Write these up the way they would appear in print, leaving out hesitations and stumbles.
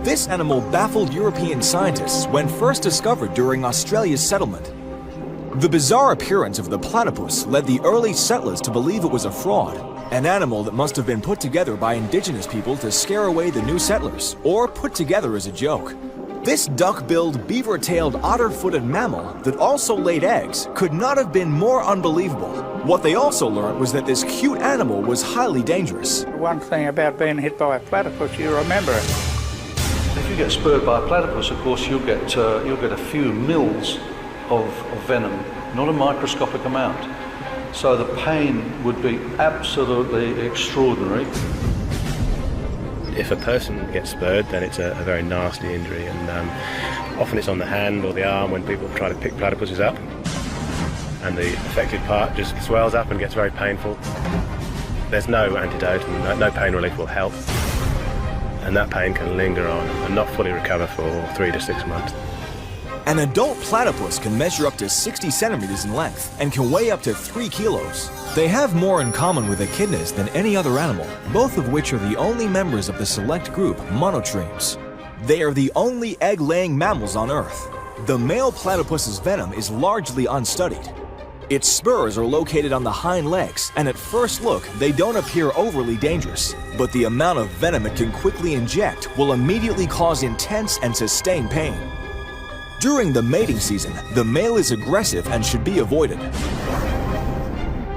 This animal baffled European scientists when first discovered during Australia's settlement. The bizarre appearance of the platypus led the early settlers to believe it was a fraud, an animal that must have been put together by indigenous people to scare away the new settlers, or put together as a joke. This duck-billed, beaver-tailed, otter-footed mammal that also laid eggs could not have been more unbelievable. What they also learned was that this cute animal was highly dangerous. One thing about being hit by a platypus, you remember it. If you get spurred by a platypus, of course, you'll get a few mils of venom, not a microscopic amount. So the pain would be absolutely extraordinary. If a person gets spurred, then it's a very nasty injury, and often it's on the hand or the arm when people try to pick platypuses up, and the affected part just swells up and gets very painful. There's no antidote, and no pain relief will help, and that pain can linger on and not fully recover for 3 to 6 months. An adult platypus can measure up to 60 centimeters in length and can weigh up to 3 kilos. They have more in common with echidnas than any other animal, both of which are the only members of the select group monotremes. They are the only egg-laying mammals on Earth. The male platypus's venom is largely unstudied. Its spurs are located on the hind legs, and at first look, they don't appear overly dangerous. But the amount of venom it can quickly inject will immediately cause intense and sustained pain. During the mating season, the male is aggressive and should be avoided.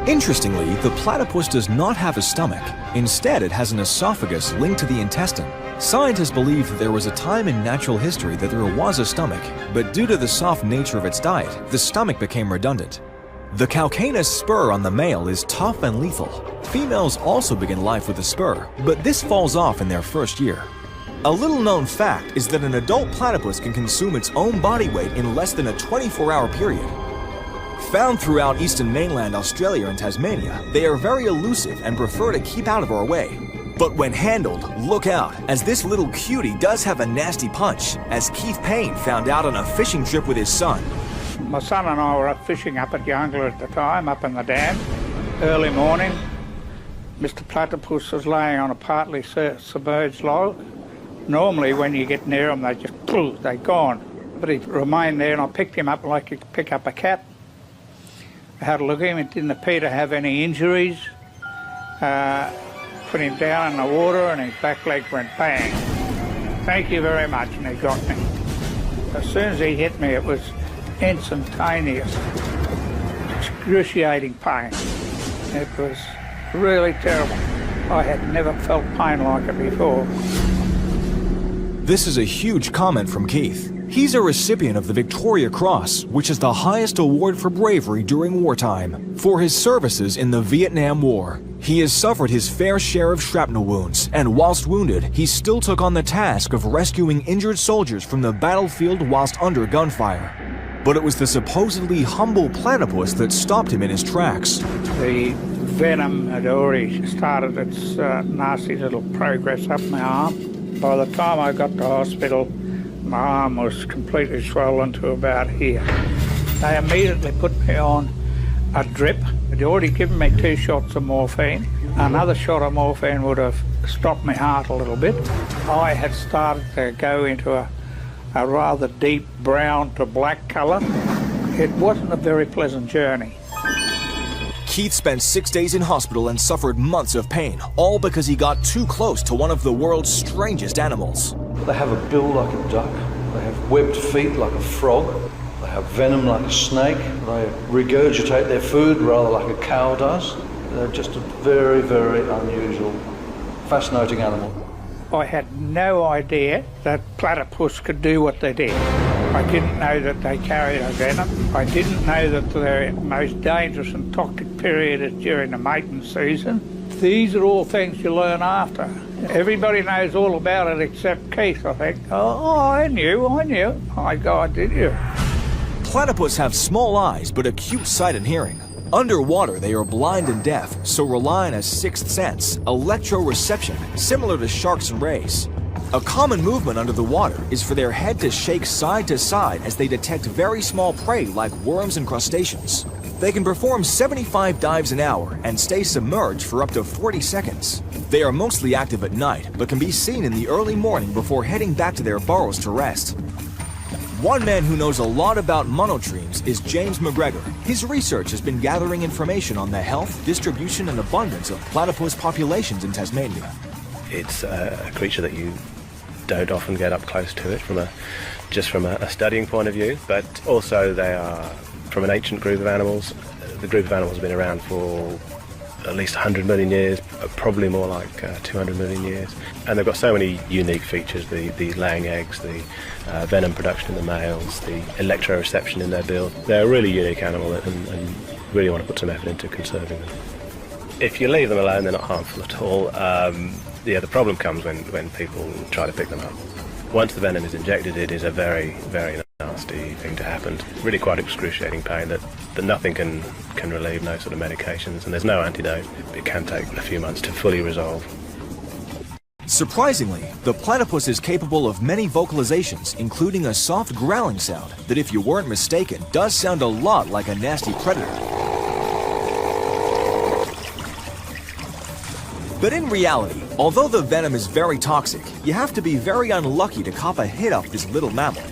Interestingly, the platypus does not have a stomach. Instead, it has an esophagus linked to the intestine. Scientists believe that there was a time in natural history that there was a stomach, but due to the soft nature of its diet, the stomach became redundant. The calcaneus spur on the male is tough and lethal. Females also begin life with a spur, but this falls off in their first year. A little-known fact is that an adult platypus can consume its own body weight in less than a 24-hour period. Found throughout eastern mainland Australia and Tasmania, they are very elusive and prefer to keep out of our way. But when handled, look out, as this little cutie does have a nasty punch, as Keith Payne found out on a fishing trip with his son. My son and I were up fishing up at Youngler at the time, up in the dam, early morning. Mr. Platypus was laying on a partly submerged log. Normally when you get near them, they're gone. But he remained there, and I picked him up like you pick up a cat. I had a look at him, it didn't appear to have any injuries. Put him down in the water and his back leg went bang. Thank you very much, and he got me. As soon as he hit me, it was instantaneous, excruciating pain. It was really terrible. I had never felt pain like it before. This is a huge comment from Keith. He's a recipient of the Victoria Cross, which is the highest award for bravery during wartime, for his services in the Vietnam War. He has suffered his fair share of shrapnel wounds, and whilst wounded, he still took on the task of rescuing injured soldiers from the battlefield whilst under gunfire. But it was the supposedly humble platypus that stopped him in his tracks. The venom had already started its nasty little progress up my arm. By the time I got to hospital, my arm was completely swollen to about here. They immediately put me on a drip. They'd already given me 2 shots of morphine. Another shot of morphine would have stopped my heart a little bit. I had started to go into a rather deep brown to black colour. It wasn't a very pleasant journey. Keith spent 6 days in hospital and suffered months of pain, all because he got too close to one of the world's strangest animals. They have a bill like a duck, they have webbed feet like a frog, they have venom like a snake, they regurgitate their food rather like a cow does. They're just a very, very unusual, fascinating animal. I had no idea that platypus could do what they did. I didn't know that they carried a venom. I didn't know that their most dangerous and toxic period is during the mating season. These are all things you learn after. Everybody knows all about it except Keith, I think. Oh, I knew. My God, did you? Platypus have small eyes but acute sight and hearing. Underwater, they are blind and deaf, so rely on a sixth sense, electroreception, similar to sharks and rays. A common movement under the water is for their head to shake side to side as they detect very small prey like worms and crustaceans. They can perform 75 dives an hour and stay submerged for up to 40 seconds. They are mostly active at night, but can be seen in the early morning before heading back to their burrows to rest. One man who knows a lot about monotremes is James McGregor. His research has been gathering information on the health, distribution, and abundance of platypus populations in Tasmania. It's a creature that you don't often get up close to it from a studying point of view, but also they are from an ancient group of animals. The group of animals have been around for at least 100 million years, probably more like 200 million years. And they've got so many unique features, the laying eggs, the venom production in the males, the electroreception in their bill. They're a really unique animal and really want to put some effort into conserving them. If you leave them alone, they're not harmful at all. The problem comes when people try to pick them up. Once the venom is injected, it is a very, very nasty thing to happen. Really quite excruciating pain that nothing can relieve, no sort of medications, and there's no antidote. It can take a few months to fully resolve. Surprisingly, the platypus is capable of many vocalizations, including a soft growling sound that, if you weren't mistaken, does sound a lot like a nasty predator. But in reality, although the venom is very toxic, you have to be very unlucky to cop a hit off this little mammal.